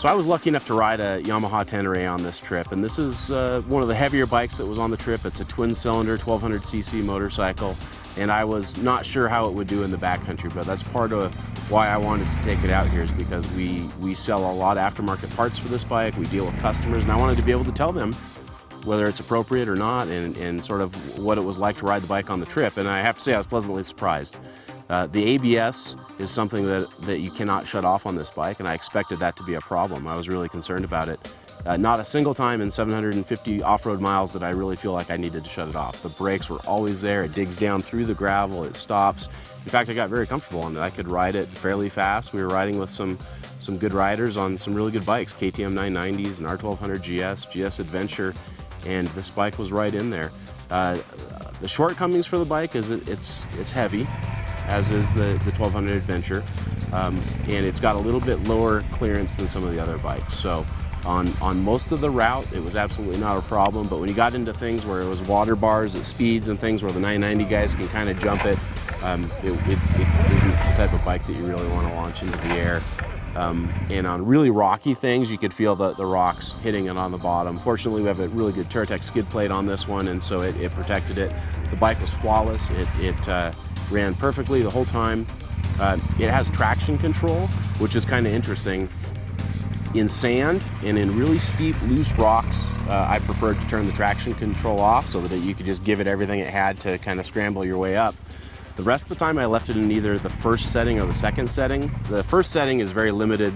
So I was lucky enough to ride a Yamaha Tenere on this trip, and this is one of the heavier bikes that was on the trip. It's a twin-cylinder 1200cc motorcycle, and I was not sure how it would do in the backcountry, but that's part of why I wanted to take it out here, is because we sell a lot of aftermarket parts for this bike. We deal with customers, and I wanted to be able to tell them whether it's appropriate or not, and sort of what it was like to ride the bike on the trip. And I have to say I was pleasantly surprised. The ABS is something that you cannot shut off on this bike, and I expected that to be a problem. I was really concerned about it. Not a single time in 750 off-road miles did I really feel like I needed to shut it off. The brakes were always there. It digs down through the gravel, it stops. In fact, I got very comfortable on it. I could ride it fairly fast. We were riding with some good riders on some really good bikes, KTM 990s and R1200 GS Adventure, and this bike was right in there. The shortcomings for the bike is it's heavy, as is the 1200 Adventure, and it's got a little bit lower clearance than some of the other bikes. So on most of the route, it was absolutely not a problem, but when you got into things where it was water bars at speeds and things where the 990 guys can kind of jump it, it isn't the type of bike that you really want to launch into the air. And on really rocky things, you could feel the rocks hitting it on the bottom. Fortunately, we have a really good Touratech skid plate on this one, and so it protected it. The bike was flawless. It ran perfectly the whole time. It has traction control, which is kind of interesting. In sand and in really steep, loose rocks, I preferred to turn the traction control off so that you could just give it everything it had to kind of scramble your way up. The rest of the time I left it in either the first setting or the second setting. The first setting is very limited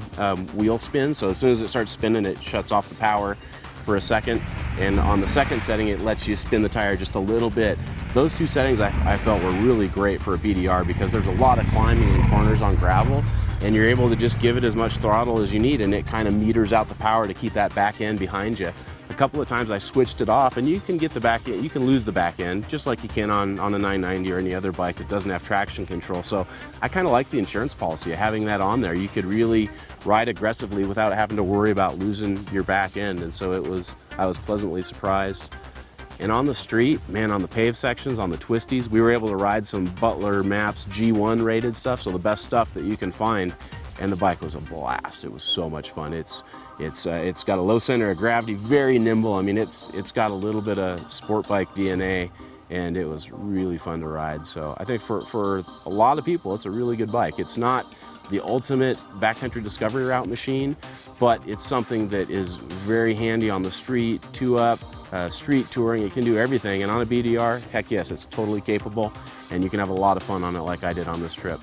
wheel spin, so as soon as it starts spinning, it shuts off the power for a second. And on the second setting, it lets you spin the tire just a little bit. Those two settings I felt were really great for a BDR, because there's a lot of climbing and corners on gravel, and you're able to just give it as much throttle as you need, and it kind of meters out the power to keep that back end behind you. A couple of times I switched it off, and you can get the back end, you can lose the back end just like you can on a 990 or any other bike that doesn't have traction control. So I kind of like the insurance policy of having that on there. You could really ride aggressively without having to worry about losing your back end, and so I was pleasantly surprised. And on the street, man, on the paved sections, on the twisties, we were able to ride some Butler Maps G1 rated stuff, so the best stuff that you can find, and the bike was a blast. It was so much fun. It's got a low center of gravity, very nimble. I mean, it's got a little bit of sport bike DNA, and it was really fun to ride. So I think for a lot of people, it's a really good bike. It's not the ultimate backcountry discovery route machine, but it's something that is very handy on the street, two-up, street touring. It can do everything, and on a BDR, heck yes, it's totally capable, and you can have a lot of fun on it like I did on this trip.